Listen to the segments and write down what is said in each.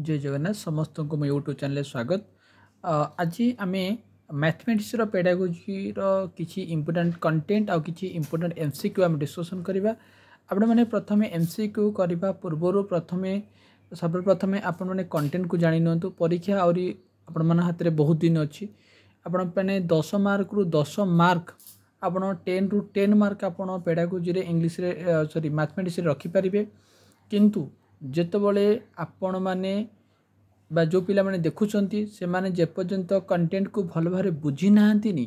जय जगन्नाथ समस्त को मो यूट्यूब चैनल स्वागत। आज आम मैथमेटिक्स पेडागोजी किसी इंपोर्टेंट कंटेंट आउ किसी इंपोर्टेंट एमसीक्यू आम डिस्कसन करवा। आपण मैंने प्रथम एमसीक्यू करने पूर्वर सर्वप्रथम आपण मैंने कंटेंट को जानी नियंतु। परीक्षा आहरी आपण मन हाथ में बहुत दिन अच्छी। आपण मैंने 10 मार्क रु 10 मार्क आपण 10 रु 10 मार्क आपण पेडागोजी इंग्लिश सॉरी मैथमेटिक्स रखिपारे। किंतु जेतबले आपण माने बा जो पिला माने देखुचंती से माने जेपर्यंत कंटेंट को भल भारे बुझी नाहंतिनी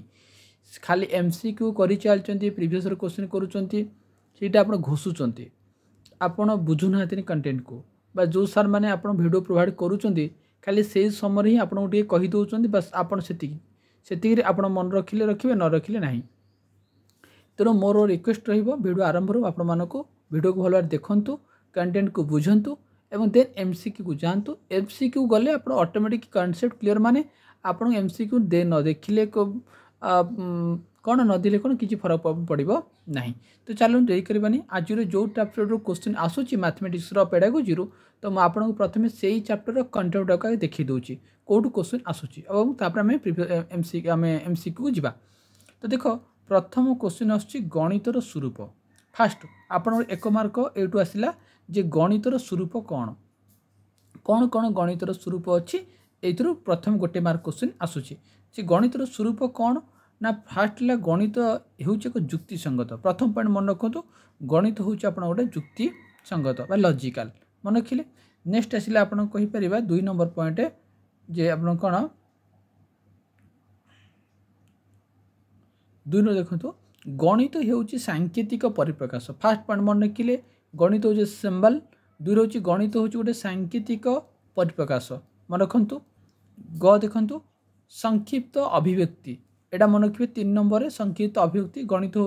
खाली एमसीक्यू करि चलचंती प्रीवियस रो क्वेश्चन करूचंती सेटा आपण घोसुचंती आपण बुझु नाहंतिनी कंटेंट को बा जो सर माने आपण वीडियो प्रोवाइड करूचंती खाली से समय ही आपण उठे कहि दोचंती बस आपण सेतिक रे आपण मन रखिले रखिबे न रखिले नाही। तेणु मोर रिक्वेस्ट रहिबो वीडियो आरंभ रो आपण मानको वीडियो को भल भारे देखंतु कंटेंट को बुझंतु एवं देन एमसीक्यू को जानतु। एमसीक्यू गले आप ऑटोमेटिक कॉन्सेप्ट क्लियर माने आप एमसीक्यू दे न देखिले कौन न दिले कौन किसी फरक पड़ो ना। तो चलो देरी करवानी आज जो चैप्टर क्वेश्चन आसूची मैथमेटिक्स पेडागोजी तो मुझे प्रथम से ही चैप्टर कंटेंट गुड़ाक देखी दूसरी कौटू क्वेश्चन आसूची और आम एमसीक्यू को जावा। तो देख प्रथम क्वेश्चन आसूची गणितर स्वरूप। फास्ट आपण 1 मार्क एटू आसला जे गणितर स्वरूप कौन कौन कौन गणितर स्वरूप अच्छी एथुरु प्रथम गोटे मार्क क्वेश्चन आसूची। जे गणितर स्वरूप कौन ना फास्ट ला गणित होउची एक जुक्ति संगत। प्रथम पॉइंट मन रखु गणित होउची आपण गोटे जुक्ति संगत बा लॉजिकल मन रखिले। नेक्स्ट आसिला आपण कहि परिबा 2 नंबर पॉइंट जे आपण कोन 2 न देखंतु गणित होउची सांकेतिक परिप्रकाश। फास्ट पॉइंट मन रखिले गणित हूँ सिंबल। 2 हूँ गणित हूँ गोटे सांकेतिक परिप्रकाश मन रखु। ग देखु संक्षिप्त अभिव्यक्ति एटा मन रखिए 3 नंबर संक्षिप्त अभिव्यक्ति गणित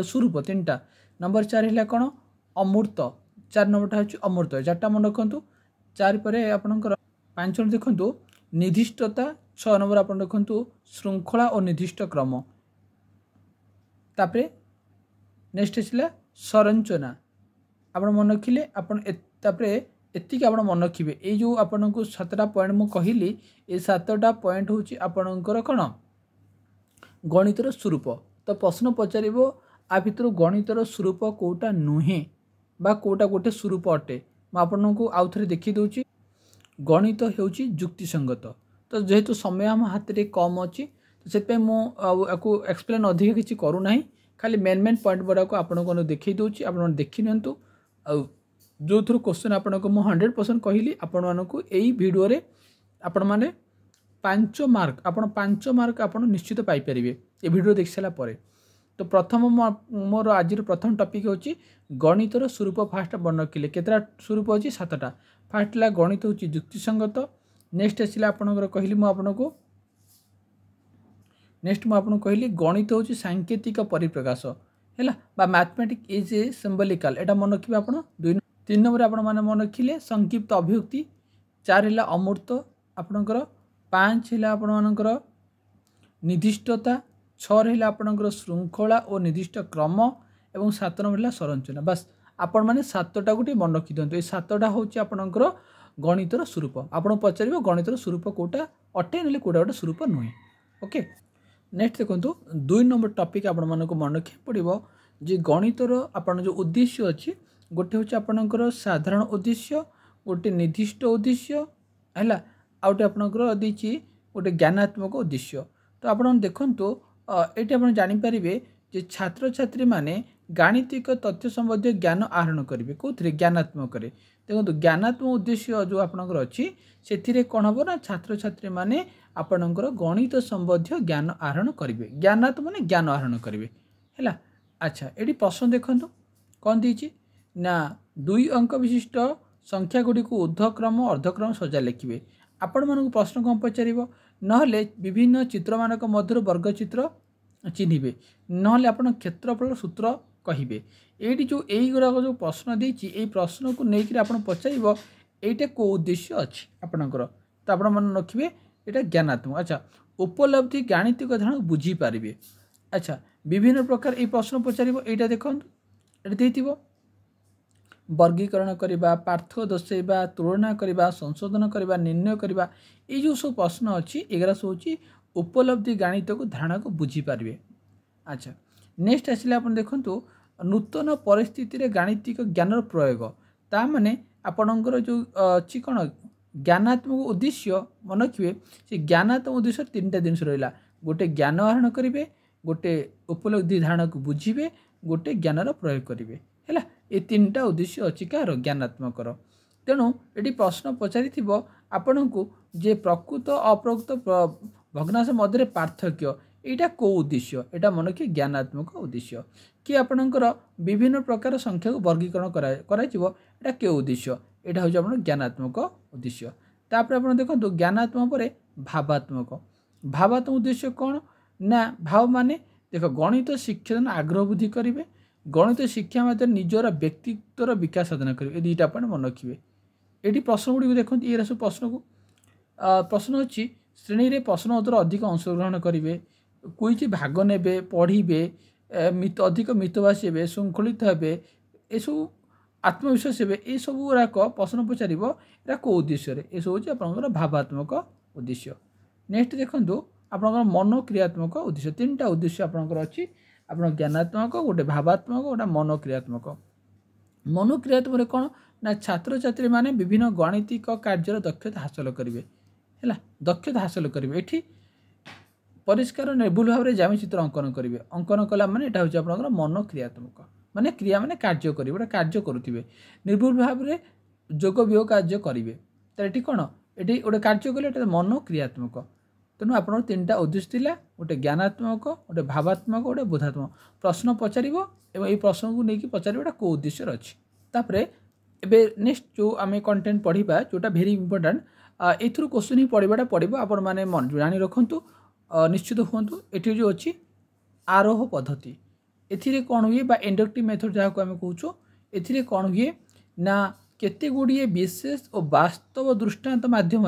स्वरूप 3टा। नंबर 4 है कौन अमूर्त 4 नंबरटा हूँ अमूर्त 4टा मन रखु। 4 पर आपंकर 5 देखु निर्दिष्टता 6 नंबर आप रखु श्रृंखला और निर्दिष्ट क्रम। तापरे नेक्स्ट आसला संरचना आपण मन रखिले आपण एतिक आपण मन रखिबे। ए जो आपण को 7टा पॉइंट मु कहिली ए 7टा पॉइंट होची आपणकर कोन गणितर स्वरूप। तो प्रश्न पचारिबो आ भितर गणितर स्वरूप कोटा नुहे बा कोटा गोटे स्वरूप अटे। मैं आपण को आउ थरे देखि दोची गणित हेउची जुक्ति संगत। तो जेहेतु समय हम हाथ रे कम अछि तो सेत पे मु आको एक्सप्लेन अधिक किछि करू नाही खाली मेन पॉइंट बडा को आपण को देखि दोची आपण देखि नंतु जो थ्रू क्वेश्चन आपन को मु 100% कहली आपण मानन को एई वीडियो रे आपण माने 5 मार्क आपण निश्चित पाई परिबे ए वीडियो देख सला परे। तो प्रथम मोर आज प्रथम टॉपिक होची गणितर स्वरूप। फास्ट बन रखिले केतरा स्वरूप होची 7टा। फास्ट ला गणित होची जुक्ति संगत। नेक्स्ट आसिला आपनकर कहली मु आपन को नेक्स्ट मु आपन कहली गणित होची सांकेतिक परिप्रकाश हैला बा मैथमेटिक्स इज ए सिंबलिकल एटा मन रखिबे आपण। 3 नंबर आपण माने मन रखिले संक्षिप्त अभिव्यक्ति। 4 हैला अमूर्त आपनकर। 5 हैला आपण मानकर निर्दिष्टता। 6 हैला आपनकर श्रृंखला और निर्दिष्ट क्रम एवं 7 नंबर हैला संरचना। बस आपण माने 7टा गुटी मन रखि दंतु। ए 7टा होची आपनकर गणितर स्वरूप। आपण पचारिबो गणितर स्वरूप कोटा अटे नले कोटा गोटे स्वरूप नुहे। ओके नेक्स्ट देखो 2 नंबर टॉपिक आपण मानको मन रखि पड़िबो जे गणितर आपण जो उद्देश्य अछि गोटे होची आपनकर साधारण उद्देश्य गोटे निर्दिष्ट उद्देश्य हैला आउटे आपनकर देछि गोटे ज्ञानात्मक उद्देश्य। तो आपण देखंतु एटी आपण जानि परिबे जे छात्र छात्री माने गाणितिक तथ्य संबंधी ज्ञान आहरण करिवे कोथरे ज्ञानात्मक रे। देखंतु ज्ञानात्मक उद्देश्य जो आपनकर अछि सेथिरे कोन हबो ना छात्र छात्री माने आपनकर गणित संबंधी ज्ञान आहरण करिवे। ज्ञानात्मक माने ज्ञान आहरण करिवे हैला। अच्छा एटी प्रश्न देखंतु कोन दिछि ना 2 अंक विशिष्ट संख्या गुडी को ऊर्ध्वक्रम अर्धक्रम सजा लिखिबे। आपण मानक प्रश्न कम पचारिबो नहले विभिन्न चित्र मानक मध्य वर्ग चित्र चिन्हिबे नहले आपण क्षेत्रफल सूत्र कहिबे। एटी जो एई गुरा जो प्रश्न देछि एई प्रश्न को नेकि आपण पचारिबो एटा को उद्देश्य अछि आपनकर। तो आपण मन रखिबे एटा ज्ञानात्मक। अच्छा उपलब्धि गाणितिक धारणा बुझी पारिबे। अच्छा विभिन्न प्रकार ए प्रश्न पचारिबो एटा देखंतु एटा देथिबो वर्गीकरण करवा, पार्थक्य दर्शाइबा, तुलना करवा, संशोधन करवा, निर्णय करवा, ये जो सब प्रश्न अच्छी एगुरा सब हूँ उपलब्धि गणित को धारणा को बुझीपारे। अच्छा, नेक्स्ट आसिले आप देखु नूतन परिस्थिति रे गाणितिक ज्ञान प्रयोग ता माने आपणकर जो अच्छी कौन ज्ञानात्मक उद्देश्य मन रखिए से ज्ञानात्मक उद्देश्य तीन टा जिनिस रहा। गोटे ज्ञान आहरण करेंगे, गोटे उपलब्धि धारणा को बुझे, गोटे ज्ञानर प्रयोग करेंगे है। ये तीन टा उद्देश्य अच्छी कार ज्ञानात्मक। तेणु ये प्रश्न पचारि आपण को जे प्रकृत अप्रकृत भग्नांश मध्य पार्थक्य यहाँ कौ उद्देश्य, यहाँ मन रखिए ज्ञानात्मक उद्देश्य कि आपणकर विभिन्न प्रकार संख्या को वर्गीकरण करा क्यों उद्देश्य, यहाँ हूँ आप ज्ञानात्मक उद्देश्य। तापर आप देखो ज्ञानात्मक पर भावात्मक। भावात्मक उद्देश्य कौन ना भाव माने देख गणित शिक्षण आग्रह वृद्धि करेंगे, गणित शिक्षा माध्यम निजर व्यक्तित्वर विकास साधन करेंगे। ये दुईटा आप मन रखिए। ये प्रश्न गुड़ी देखो ये सब प्रश्न को प्रश्न अच्छी श्रेणी में प्रश्न उत्तर अधिक अंशग्रहण करेंगे, क्विज भाग ने पढ़े, अधिक मितभाषी हे, श्रृंखलित हे, यू आत्मविश्वास हे, ये सब गुराक प्रश्न पचार यहाँ कौ उद्देश्य ये सब हूँ आप भावात्मक उद्देश्य। नेक्स्ट देखो आप मनोक्रियात्मक उद्देश्य। तीन टा उद्देश्य आपंकर अच्छी आप ज्ञानात्मक, गोटे भावात्मक, गोटे मनोक्रियात्मक। मनोक्रियात्मक कौन ना छात्र छात्री मैंने विभिन्न गणितिक कार्यर दक्षता हासिल करेंगे है, दक्षता हासिल करेंगे। ये परिष्कार निर्भुल भाव में ज्यामिति चित्र अंकन करेंगे। अंकन कला माने यहाँ हूँ आप मनोक्रियात्मक माने क्रिया माने कार्य करेंगे, गोटे कार्य करुवे निर्भुल भाव में जोग वियोग कार्य करेंगे। तो ये कौन ये गोटे कार्य कले मनोक्रियात्मक। तेणु आप तीन टा उद्देश्य था, गोटे ज्ञानात्मक, गोटे भावात्मक, गोटे बोधात्मक। प्रश्न पचार ये प्रश्न को लेकिन पचार कौ उद्देश्य अच्छी। तापर एबे नेक्स्ट जो आम कंटेंट पढ़ा जोटा भेरी इंपोर्टाट एथुरु क्वेश्चन ही पढ़ाटा पड़ो आपण मैंने जाणी रखु निश्चित हूँ। ये जो अच्छी आरोह पद्धति ए कौन हुए बा इंडक्टिव मेथड जहाँ को आम कहूँ ए कौन हुए ना केते गुड़िए विशेष और वास्तव दृष्टांत माध्यम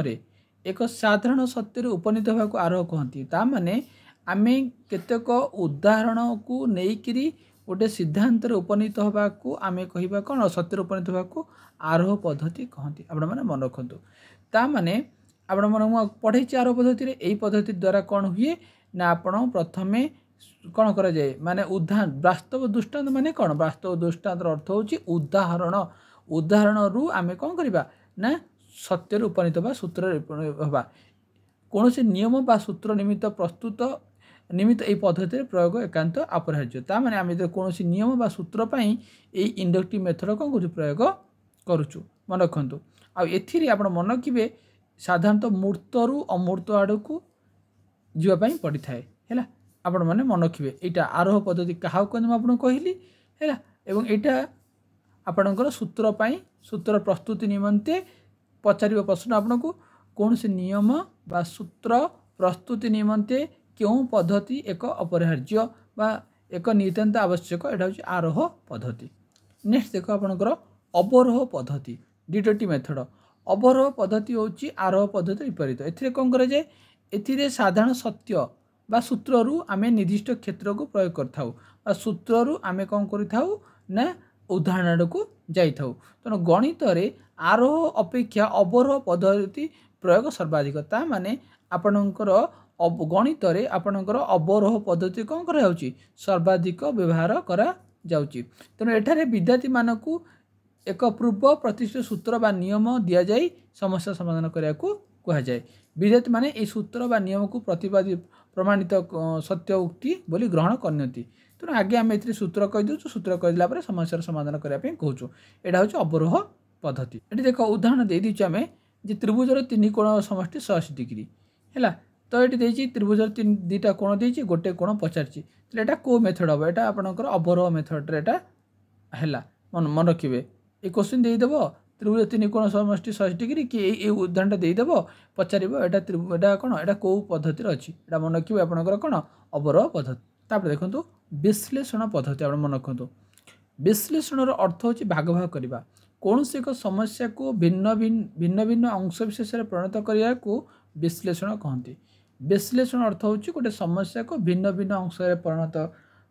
एक साधारण सत्य उपनीत होगा आरोह कहती। ताने आम केतेक उदाहरण को लेकिरी गोटे सिद्धांत उपनीत होगा आम कह कौन सत्य उपनीत होगा आरोह पद्धति कहती। आपण मैंने मन रखु ताने आपण मन पढ़े आरोह पद्धति यही पद्धति द्वारा कौन हुए ना आपण प्रथमे कौन करा जाए माने उदाहरण वास्तव दृष्टांत माने कौन वास्तव दृष्टांत अर्थ होची उदाहरण। उदाहरण रु आम कौन करवा ना सत्य उपनीत होगा सूत्र होगा कौन से नियम बा सूत्र निमित्त प्रस्तुत निमित्त यही पद्धति प्रयोग एकांत अपरिहार्य। ताने आम कौन से नियम बा सूत्र पर इंडक्टिव मेथड कौन कर प्रयोग करुचु मन रखु। आप मन रखिए साधारणतः मूर्त रु अमूर्त आड़ को जावाई पड़ी थाए है। आपण मैंने मन रखिए यहाँ आरोह पद्धति क्या कहते आपको कहली है। यहाँ आपणकर सूत्र सूत्र प्रस्तुति निमंते पचार प्रश्न आपन को कौन से नियम बा सूत्र प्रस्तुति निमंते क्यों पद्धति एक अपरिहार्य बा एक नितांत आवश्यक यहाँ हूँ आरोह पद्धति। नेक्स्ट देख आपणकर अवरोह पद्धति डिडक्टिव मेथड। अवरोह पद्धति हूँ आरोह पद्धति विपरीत। ए कौन कर जाए ए साधारण सत्य बा सूत्र रु आम निर्दिष्ट क्षेत्र को प्रयोग कर सूत्र रु आम कौन कर ना उदाहरण को जाई थाउ। तेणु गणित आरोह अपेक्षा अवरोह पद्धति प्रयोग सर्वाधिक। ता माने आपणकर गणित आपणकर अवरोह पद्धति कौन करा जाउची सर्वाधिक व्यवहार करा जाउची। तेणु एठारे विद्यार्थी मानकु एक पूर्व प्रतिष्ठित सूत्र बा नियम दिया जाई समस्या समाधान करिया को कहा जाए। विद्यार्थी माने ए सूत्र बा नियम को प्रतिवादी प्रमाणित सत्य उक्ति बोली ग्रहण करनियंती। तेणु आगे आम ए सूत्र कहीदे सूत्र कहीदेला समस्या समाधान करने कहूँ। यहाँ हूँ अवरोह पद्धति। ये देख उदाहरण दे दीचु आम जे त्रिभुजर तीन कोण समष्टि 180 डिग्री है। तो ये त्रिभुजर तीन दुईटा कोण देती गोटे कोण पचार यहाँ कौ मेथड हम यहाँ आपंकर अवरोह मेथड है मन रखिए। ये क्वेश्चन देदेव त्रिभुज तीन कोण समष्टि 180 डिग्री कि उदाहरण देदेव पचार यहाँ कौन यहाँ कौ पद्धति अच्छी यहाँ मन रखिए आपंकर कौन अवरोह पद्धति। तापर देखो विश्लेषण पद्धति आप मन रखु। विश्लेषण अर्थ हूँ भाग भाग करवा कौन से एक समस्या को भिन्न भिन्न भिन्न अंश विशेष परिणत करने को विश्लेषण कहते। विश्लेषण अर्थ हूँ गोटे समस्या को भिन्न भिन्न अंश परिणत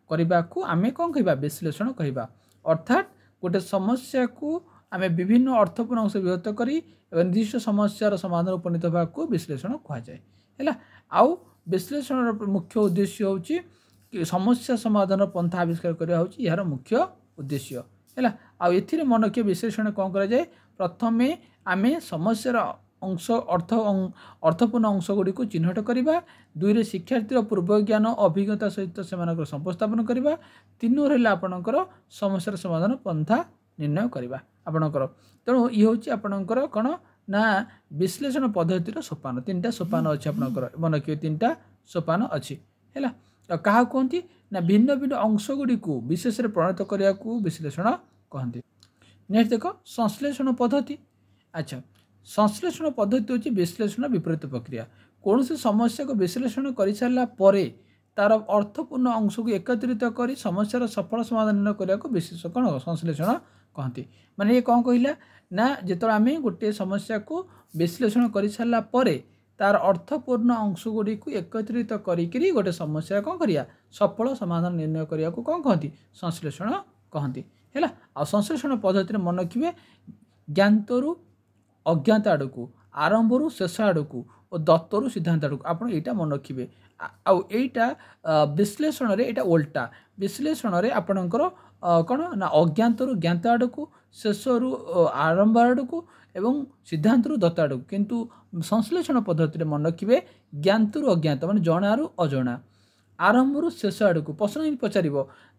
करने को आम कौन कह विश्लेषण कहवा। अर्थात गोटे समस्या को आम विभिन्न अर्थपूर्ण अंश विभक्त करी निर्दिष्ट समस्यार समाधान उपनीत होगा विश्लेषण कहुए है। आउ विश्लेषण मुख्य उद्देश्य हूँ समस्या समाधान पंथा आविष्कार करवा यार मुख्य उद्देश्य है। आउ ए मन किए विश्लेषण कौन कर जाए प्रथम आम समस्यार अंश अर्थपूर्ण अंश गुड़ी को चिन्हट करवा दुई शिक्षार्थी पूर्व ज्ञान अभिज्ञता सहित से संपस्थापन करवा तीन रहा आपणकर समस्यार समाधान पंथा निर्णय करवा आपणकर तेणु ये हूँ आपणकर कौन ना विश्लेषण पद्धतिर सोपान तीन टा सोपान अच्छे आपणकर मन किए तीन टा सोपान अच्छी है। क्या कहती ना भिन्न भिन्न अंश गुड़ी को विशेष परिणत करने को विश्लेषण कहते। नेक्स्ट देख संश्लेषण पद्धति। अच्छा संश्लेषण पद्धति हूँ विश्लेषण विपरीत प्रक्रिया कौन से समस्या को विश्लेषण कर सारा तार अर्थपूर्ण अंश को एकत्रित कर समस्यार सफल समाधान निर्णय करने को विशेष कौन संश्लेषण कहती। माने ये कौन कहला ना जो आम गोटे समस्या को विश्लेषण कर सारा तार अर्थपूर्ण अंश गुड़ी को एकत्रित करी गोटे समस्या कौन करिया सफल समाधान निर्णय करने को कौन कहती संश्लेषण कहती है। आ संश्लेषण पद्धति मन रखिए ज्ञातरु अज्ञात आड़ को आरंभ शेष आड़ को और दत्तरु सिद्धांत आड़ को आप मन रखिए। आईटा विश्लेषण रे एटा उल्टा विश्लेषण रे आपणकर कौन ना अज्ञातरु ज्ञात आड़ को शेषरु आरंभ आड़ को एवं सिद्धांतरु दत्त आड़ को किंतु संश्लेषण पद्धति मन रखिए ज्ञातरु अज्ञात मान जणारु अजणा आरंभ शेष आड़ को प्रश्न पचार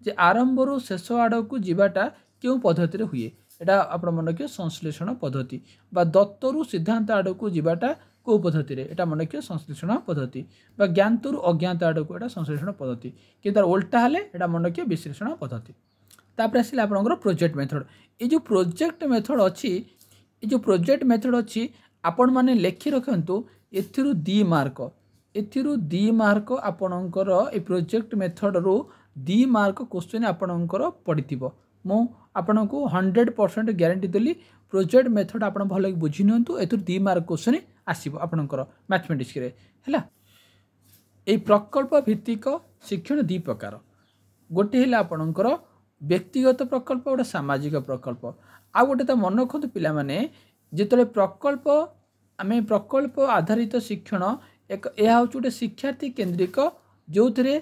जे आरंभ शेष आड़ को जीवाटा क्यों पद्धति हुए एटा आप मन रखिए संश्लेषण पद्धति बा दत्तरु सिद्धांत आड़ को जीवाटा कौ पद्धति एटा मन रखिए संश्लेषण पद्धति बा ज्ञातरु अज्ञात आड़ को एटा संश्लेषण पद्धति कि तार उल्टा हेले एटा मन रखिए विश्लेषण पद्धति। तापर आसिला आपनकर प्रोजेक्ट मेथड ये जो प्रोजेक्ट मेथड अच्छी ये जो प्रोजेक्ट मेथड अच्छी आपण माने लेखि रखंतु एथिरु 2 मार्क आपणकर ए प्रोजेक्ट मेथड रो 2 मार्क क्वेश्चन आपणकर पड़िथिबो मु आपन को 100% ग्यारंटी देली प्रोजेक्ट मेथड आप भल बुझी नियंतु एथु 2 मार्क क्वेश्चन आसीबो आपणकर मैथमेटिक्स रे हैला। ए प्रकल्प भित्तिक शिक्षण 2 प्रकार गोटे है आपणकर व्यक्तिगत प्रकल्प गोटे सामाजिक प्रकल्प आ गोटे तो मन रखु पिला माने जेतले प्रकल्प आम प्रकल्प आधारित शिक्षण एक यह हूँ गोटे शिक्षार्थी केन्द्रिक जो थे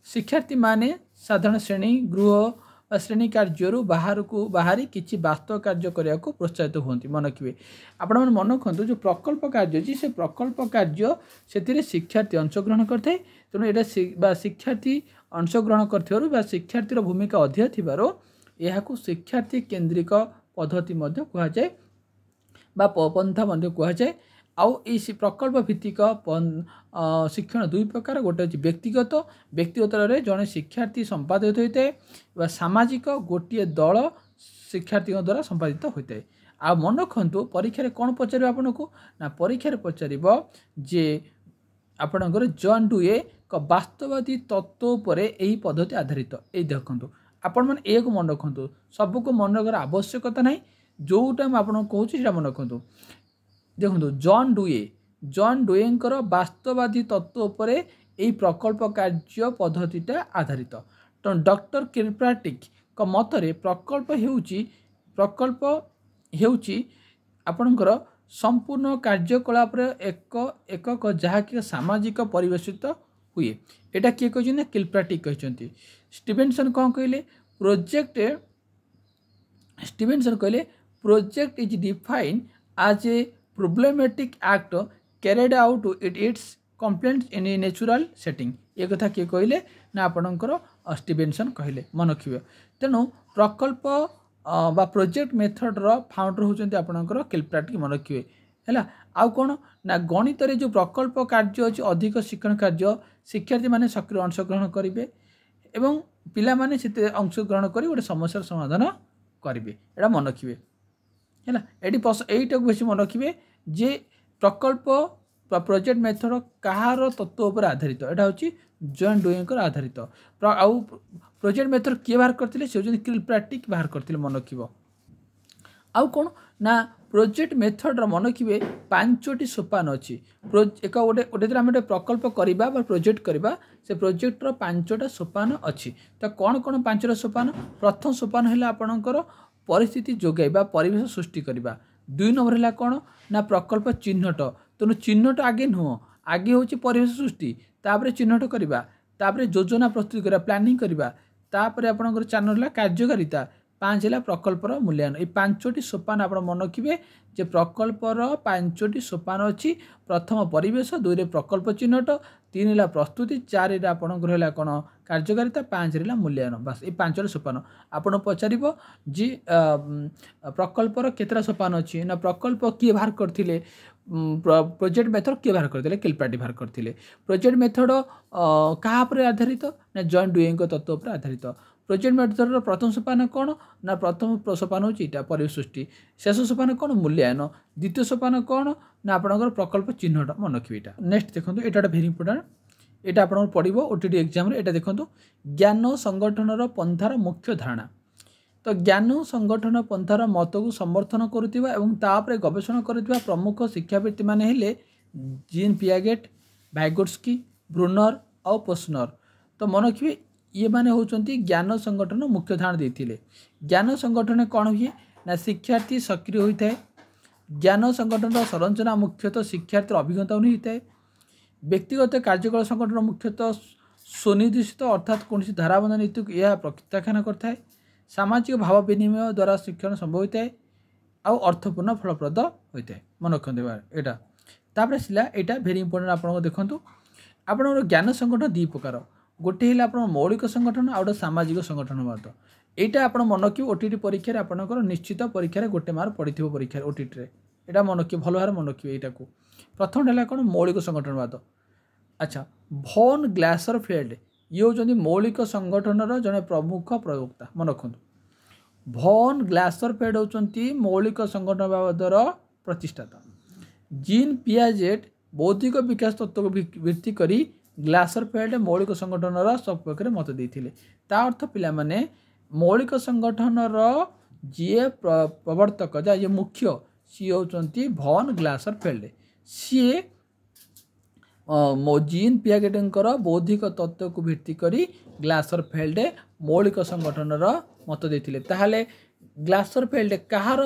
शिक्षार्थी माने साधारण श्रेणी गृह श्रेणी कार्य बाहरी किसी वास्तव कार्य करने को प्रोत्साहित होती मन रखिए। आपण मन रखु जो प्रकल्प कार्य अच्छी से प्रकल्प कार्य से शिक्षार्थी अंशग्रहण करते तेणु यहाँ शिक्षार्थी अंशग्रहण कर शिक्षार्थी भूमिका अधिक थी शिक्षार्थी केन्द्रिक पद्धति कहुए पंथा कहुए। आउ ये प्रकल्प भित्तिक शिक्षण 2 प्रकार गोटे अच्छी व्यक्तिगत जड़े शिक्षार्थी संपादित होता है सामाजिक गोटे दल शिक्षार्थी द्वारा संपादित होता है। आ मन रखु परीक्षा कौन पचार आपन को ना परीक्षा पचार जे आपणकर जॉन डुए वास्तववादी तत्व पर यही पद्धति आधारित ये देखु आपण मैंने एक मन रखु सबको मन रखार आवश्यकता ना जोटा आपको कहूँ मन रखु देखो जॉन डुएंकर वास्तववादी तत्व पर यही प्रकल्प कार्य पद्धतिटा आधारित। तो डॉक्टर किरप्राटिक मतरे प्रकल्प हेउची आपणकर संपूर्ण कार्यकलाप एक जहाँकि सामाजिक परिवेशित हुए एटा किए कहते किरप्राटिक कहते। स्टीवेनसन कौन कहले project is defined as a problematic act carried out its complaints in a natural setting ये कथा किए कहले ना आपणकर स्टीवेनसन कहले मन रखिए। तेणु प्रकल्प बा प्रोजेक्ट मेथड रो फाउंडर होचंती आपणकर किरप्राटिक मन रखिए है। आउ कौन ना गणित जो प्रकल्प कार्य अच्छी अधिक शिक्षण कार्य शिक्षार्थी माने सक्रिय अंशग्रहण करेंगे एवं पिला माने से अंशग्रहण कर गोटे समस्या समाधान करेंगे एटा मन रखिए है। ये बेस मन रखिए जे प्रकल्प प्रोजेक्ट मेथड कहार तत्व पर आधारित एटा हूँ जॉन डुएंकर आधारित आउ प्रोजेक्ट मेथड किए बाहर करते से किरप्राटिक बाहर करते मन रखिए। आउ कौन ना प्रोजेक्ट मेथड मन रखिए 5टी सोपान अच्छी एक गोटे आम गोटे प्रकल्प करवा प्रोजेक्ट करवा से प्रोजेक्टर 5टा सोपान अच्छी तो कौन कौन 5टा सोपान प्रथम सोपान है आपणकर परिस्थिति जोगाइबा परिवेश सृष्टि करवा। 2 नंबर है कौन ना प्रकल्प चिन्हट। तेणु चिन्हट आगे नुह आगे हूँ परिवेश सृष्टि तापर चिन्हट करवा तापर योजना प्रस्तुत करवा प्लानिंग करवा तापर आपंकर 4 नंबर कार्यकारिता 5 है प्रकल्पर मूल्यांकन। ये 5टी सोपान आप मन रखिए जे प्रकल्पर 5टी सोपान अच्छी। प्रथम परिवेश 2 रे प्रकल्प चिन्हट 3 है प्रस्तुति 4 रे आपंकर है कौन कार्यकारिता 5 है मूल्यांकन। बस ये 5 सोपान आपन पचार जी प्रकल्पर केतरा सोपान अच्छी ना प्रकल्प किए बाहर करते प्रोजेक्ट मेथड किए बाहर करते किलपाटी बाहर करते। प्रोजेक्ट मेथड क्या आधारित ना जॉइंट डुइंग तत्व पर आधारित। प्रोजेक्ट मेथड प्रथम सोपान कौन ना प्रथम सोपान हूँ यहाँ परिवेश सृष्टि। शेष सोपान कौन मूल्यांकन। द्वितीय सोपान कौन ना आपंकर प्रकल्प चिन्हट मन रखिए। यहाँ नेक्स्ट देखो यहाँ भेरी इंपोर्टाट यहाँ आप पढ़ो ओटीटी एग्जाम यहाँ देखो ज्ञान संगठन पंथार मुख्य धारणा। तो ज्ञान संगठन पंथार मत को समर्थन करुवा गवेषणा करुवा प्रमुख शिक्षावित माने हेले जीन पियागेट वाइगोट्स्की ब्रूनर और पोस्नर। तो मन रखिए ये माने होचंती ज्ञान संगठन मुख्य धारणा देते। ज्ञान संगठन कौन हुए ना शिक्षार्थी सक्रिय होता है। ज्ञान संगठन संरचना मुख्यतः शिक्षार्थी अभिज्ञता होता है। व्यक्तिगत कार्यकलाप संगठन मुख्यतः सुनिर्दिष्ट अर्थात कौन धाराबंध नीति को यह प्रत्याख्यान करता है। सामाजिक भाव विनिमय द्वारा शिक्षण संभव होता है आउ अर्थपूर्ण फलप्रद होता है। मन रखते यहाँ तापर आसला यहाँ भेरी इंपोर्टेंट आपको देखो आप ज्ञान संगठन 2 प्रकार गोटे है आप मौलिक संगठन आ गए सामाजिक संगठन मत। यहाँ आप मन रखिए ओटीटी परीक्षा आपंकर निश्चित परीक्षा गोटे मार्क पड़ी परीक्षा ओटीटी यहाँ मन रखिए भल भाव मन रखिए। यहाँ को प्रथम है कौन मौलिक संगठनवाद। अच्छा भॉन ग्लासरफेल्ड ये होती मौलिक संगठनर जड़े प्रमुख प्रवक्ता मन रखु। भॉन ग्लासरफेल्ड होती मौलिक संगठनवादर प्रतिष्ठाता। जीन पियाजेट बौद्धिक विकास तत्व को भित्ति करी ग्लासरफेल्ड मौलिक संगठनर सपक्ष मत देते। ता अर्थ पिला माने मौलिक संगठनर जी प्रवर्तक जा ये मुख्य सी होती भॉन ग्लासरफेल्ड। सी जीन पियागेटर बौद्धिक तत्व को भित्ति करी ग्लासरफेल्ड मौलिक संगठनर मत देते। ताहले ग्लासरफेल्ड कहार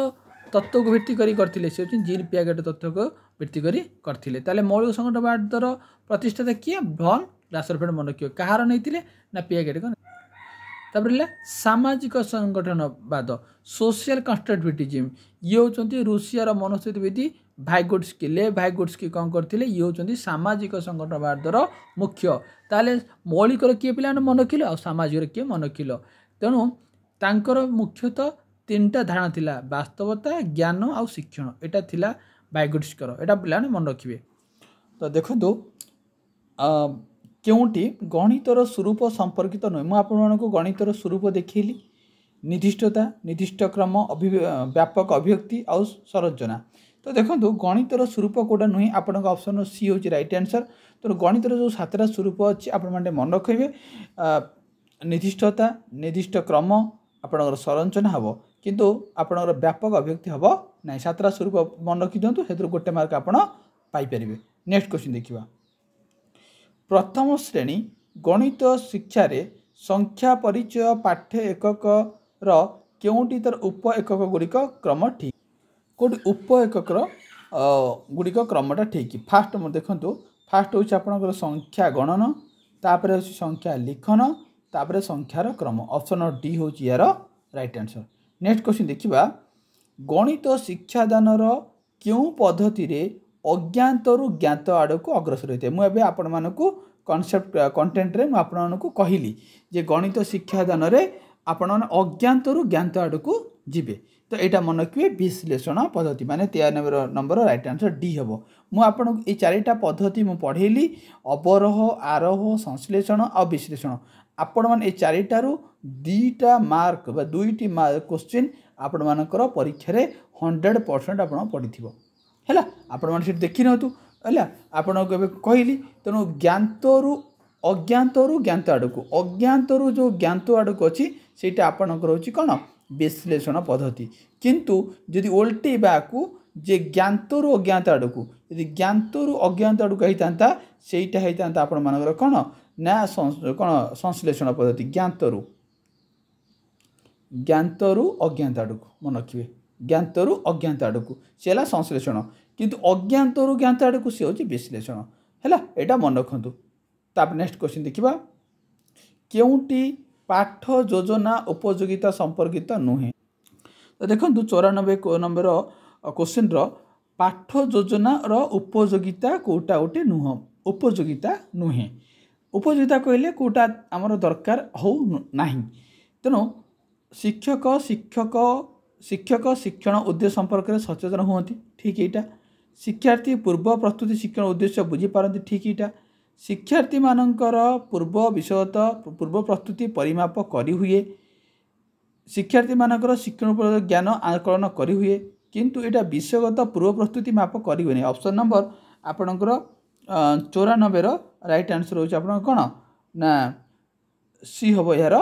तत्व को भित्ति करी करथिले से जीन पियागेट तत्व को भित्ति करी करथिले। ताहले मौलिक संगठनवादर प्रतिष्ठाता किए भॉन ग्लासरफेल्ड मन रखियो कहार नहीं ना पियागेट का। तापर सामाजिक संगठनवाद सोशल कंस्ट्रक्टिविज्म ये होती रूसियार मनस्थितिविद वाइगोट्स्की ले वाइगोट्स्की कौन करते ये होती सामाजिक संगठनवादर मुख्य। ताले मौलिकर किए पिला मन रखिल आ सामाजिक किए मन रखिल। तेणु तांकर मुख्यतः 3टा धारणा थिला वास्तवता ज्ञान आउ शिक्षण। यहाँ थिला वाइगोट्स्कीर यहाँ पिला मन रखिए। तो देखो केउटी गणितर स्वरूप संपर्कित नुहे मुझे गणितर स्वरूप देखली निर्दिष्टता निर्दिष्ट क्रम व्यापक अभिव्यक्ति आउ संरचना। तो देखो गणितर स्वरूप कौटा नुहे आपण ऑप्शन सी हूँ राइट आंसर। तो गणितर जो 7टा स्वरूप अच्छी आप मन रखिए निर्दिष्टता निर्दिष्ट क्रम आपणकर संरचना हम किंतु आपणकर व्यापक अभिव्यक्ति हम ना 7टा स्वरूप मन रखी दिंतु से गोटे मार्क आपड़ पाइपर। नेक्स्ट क्वेश्चन देखा प्रथम श्रेणी गणित शिक्षा रे संख्या परिचय पाठ्य एकक केउटी तर उप एकक गुड़िक क्रम ठीक कौटी उप एकक गुड़िक क्रमटा ठीक। फास्ट देखो फास्ट हूँ आपंकर संख्या गणन तापर संख्या लिखन तापर संख्यार क्रम ऑप्शन डी हूँ यार राइट आंसर। नेक्स्ट क्वेश्चन देखा गणित शिक्षादान क्यों पद्धति रे अज्ञातरू ज्ञात आड़ को अग्रसर होता है। मुझे आपण मानक कॉन्सेप्ट कंटेंट रे आपको कहली जे गणित शिक्षादान आपण अज्ञातरू ज्ञात आड़ को जीवे। तो यहाँ मन रखिए विश्लेषण पद्धति माने 93 नंबर राइट आंसर डी हम। मुझे ये 4टा पद्धति मुझे पढ़ेली अवरोह आरोह संश्लेषण और विश्लेषण। आपण मैंने 4टारू 2टा मार्क 2टी मार्क क्वेश्चन आपण मानकर परीक्षा 100% आप पढ़ी है आपण मैंने देखी नितु है आपन कहली। तेणु ज्ञातरू अज्ञातरू ज्ञात आड़ को अज्ञातरू जो ज्ञात आड़ को अच्छी से आपणकर हूँ कौन विश्लेषण पद्धति। किंतु जदि ओल्टेबा को जे ज्ञातरू अज्ञात आड़ को यदि ज्ञातरू अज्ञात आड़ को होता सेटा होता आपण मानकर कौन ना कौन संश्लेषण पद्धति ज्ञातरू। ज्ञातरू अज्ञात आड़ को मन रखिए ज्ञातरू अज्ञात आड़ को सी है संश्लेषण किंतु अज्ञातरू ज्ञात आड़ को सी हूँ विश्लेषण है यहाँ मन रखु ताप नेक्स्ट क्वेश्चन देखा केउटी पाठ योजना उपयोगिता संपर्कित नुहे तो देखो 94 नंबर क्वेश्चन पाठ योजनार उपयोगिता कौटा गोटे नुह उपयोगिता नुहे उपयोगिता कहले कौटा आमर दरकार हो ना तेणु शिक्षक शिक्षक शिक्षक शिक्षण उद्देश्य संपर्क में सचेतन हुआ ठीक यहाँ शिक्षार्थी पूर्व प्रस्तुति शिक्षण उद्देश्य बुझीपारती ठीक यहाँ शिक्षार्थी मानकर पूर्व विषयत पूर्व प्रस्तुति परिमाप करी हुए शिक्षार्थी मानकर शिक्षण उपर ज्ञान आकलन करी हुए किंतु यहाँ विषयगत पूर्व प्रस्तुति माप करी हुए ऑप्शन नंबर आपणकर 94 राइट आंसर होची आपन कोन ना सी हम यार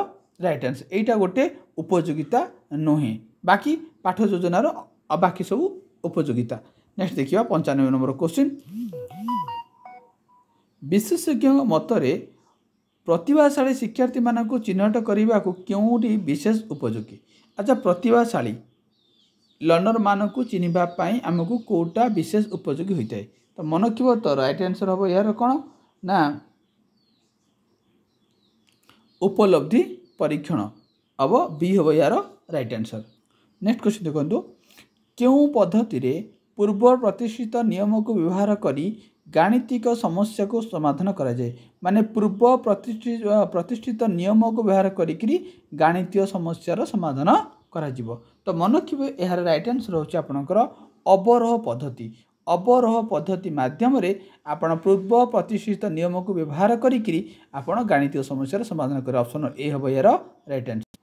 राइट आंसर यहाँ गोटे उपयोगिता नुहे बाकी पाठ योजनार बाकी सब उपयोगिता नेक्स्ट देखिए 95 नंबर क्वेश्चन विशेषज्ञ मतरे प्रतिभाशाली शिक्षार्थी मानक चिन्हट करने को क्योंटी विशेष उपयोगी अच्छा प्रतिभाशाली लर्नर मानक चिन्हवाई आमको कौटा विशेष उपयोगी होता है तो मन रखिए तो राइट आंसर हम यार कौन ना उपलब्धि परीक्षण अब बी हम यार राइट आंसर नेक्स्ट क्वेश्चन देखो क्यों पद्धति रे पूर्व प्रतिष्ठित नियम को व्यवहार करी गाणितिक समस्या को समाधान करा जाए माने पूर्व प्रतिष्ठित नियम को व्यवहार करी गाणितीय समस्यार समाधान करा जीवो तो मन रखिए यार राइट आंसर होची आपनकर अवरोह पद्धति माध्यम रे आपण पूर्व प्रतिष्ठित नियम को व्यवहार करी आपण गाणितीय समस्यार समाधान करे ऑप्शन ए हम यार राइट आंसर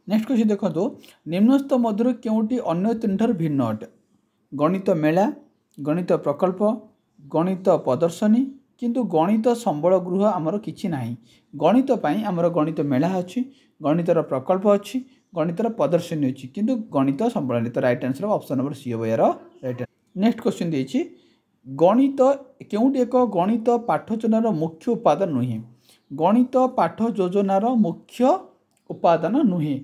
नेक्स्ट क्वेश्चन देखो निम्नस्थ मध्य केउटी अन्य तीन ठार भिन्न अटे गणित मेला गणित प्रकल्प गणित प्रदर्शनी किंतु गणित संबल गृह आमर किछि नाही गणित पई आमर गणित मेला अछि गणितर प्रकल्प अछि गणितर प्रदर्शनी अछि किंतु गणित संबल नहीं तो right answer option number C हम यार राइट नेक्स्ट क्वेश्चन देछि गणित केउटी एक गणित पाठ योजनार मुख्य उपादान नुहे गणित पाठ योजनार मुख्य उपादान नुहे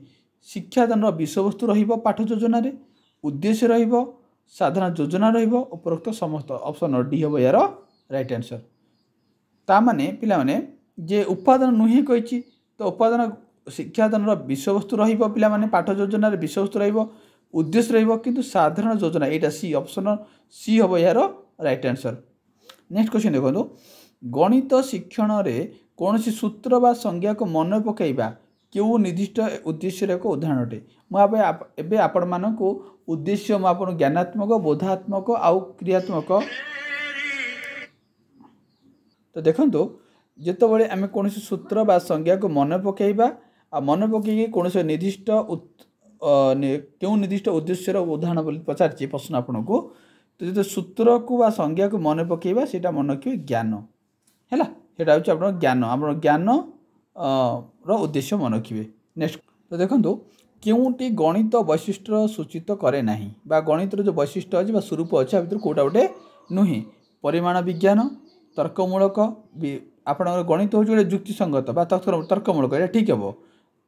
शिक्षादान विषयवस्तु रहिबो पाठ योजना रे उद्देश्य रहिबो साधारण योजना रहिबो उपरोक्त समस्त ऑप्शन डी हम यार राइट आंसर ता माने पिला माने जे उपादान नुहे कहिछि तो उपादान शिक्षादान विषयवस्तु रहिबो पिला माने पाठ योजना रे विषयवस्तु रहिबो उद्देश्य रहिबो किंतु साधारण योजना एटा सी ऑप्शन सी हम यार राइट आंसर नेक्स्ट क्वेश्चन देखो गणित शिक्षण रे कोनोसी सूत्र बा संज्ञा को मन पकाइबा क्यों निर्दिष्ट उद्देश्य एक उदाहरण अटे मुझे आपण मानक उद्देश्य मुझे ज्ञानात्मक बोधात्मक आउ क्रियात्मक तो देखो जितेबाला आम कौन सूत्र बा संज्ञा को मन पकाइबा आ मन पकई कौन निर्दिष्ट क्यों निर्दिष्ट उद्देश्य उदाहरण बोली पचार प्रश्न आपन को तो जो सूत्र को बा संज्ञा को मन पकाइबा सेटा मन रखिए ज्ञान है सेटा हूँ ज्ञान आप ज्ञान उद्देश्य मन रखिए नेक्स्ट तो देखो क्योंटी गणित वैशिष्ट्य सूचित करे नहीं बा गणितर जो वैशिष्ट्य अच्छे स्वरूप अच्छे भर कौटा गोटे नुहे परिमाण विज्ञान तर्कमूलक आप गणित हूँ गोटे युक्तिसंगत बा तर्कमूलक ये ठीक हे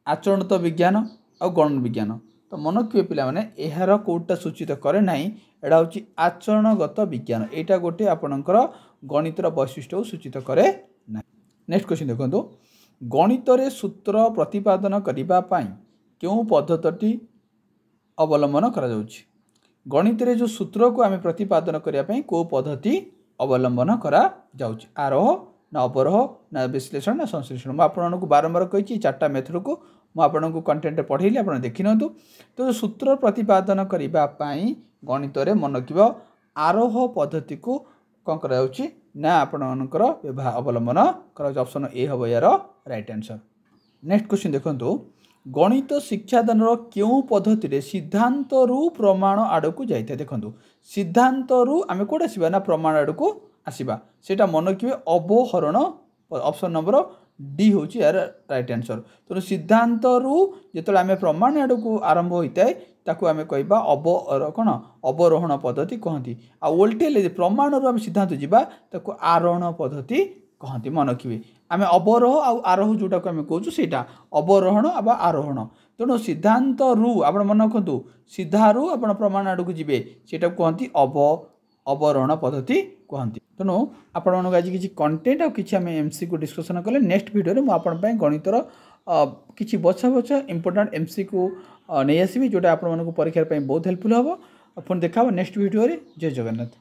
आचरणत विज्ञान आ गणन विज्ञान तो मन रखिए पिला माने यार कौटा सूचित करे नहीं एटा हूँ आचरणगत विज्ञान यहाँ गोटे आपणकर गणितर वैशिष्ट्य सूचित करे ना नेक्स्ट क्वेश्चन देखो गणित रे सूत्र प्रतिपादन करने क्यों पद्धति अवलंबन करा जाउछि गणित रे जो सूत्र को आम प्रतिपादन करने को पद्धति अवलंबन करा जाउछि आरोह ना अवरोह ना विश्लेषण ना संश्लेषण मैं आपको बारंबार कही चार्टा मेथड को मुझे कंटेंट पढ़ेली आप देखि नियंतु तो सूत्र प्रतिपादन करने गणित रे मन रखिबो आरोह पद्धति को कौन करा जाउछि ना आपणकर अवलंबन कर ऑप्शन ए हम यार राइट आंसर नेक्स्ट क्वेश्चन देखो गणित शिक्षादान क्यों पद्धति रे सिद्धांत रु प्रमाण आड़ को जाइए देखो सिद्धांत रु आम कौट आसवा ना प्रमाण आड़ को आसवा सेटा मन रखिए अवहरण ऑप्शन नंबर डी हूँ यार राइट आंसर तो सिद्धांत रु जो आम प्रमाण आड़ को आरंभ होता है ताकू आम कहवा कौन अवरोहण पद्धति कहती आ ओल्टेले प्रमाण रु आम सिद्धांत जावा ताकू आरोहण पद्धति कहते मन रखिए आम अवरोह आरोह जोटा को आम कहूँ से अवरोहण आरोहण तेणु सिद्धांत रु आप मन रखु सीधा रु आप प्रमाण आड़ को जी से कहती अवरोहण पद्धति कहती तेणु आपण मानक आज किसी कंटेंट आउ कि आम एमसी को डिस्कसन कले नेक्स्ट वीडियो में मुझे गणितर किसी बछा बछा इंपोर्टेंट एमसी को नहीं आसबि जोटा आपण मानक परीक्षा बहुत हेल्पफुल हम पुणी देखा नेक्स्ट वीडियो जय जगन्नाथ।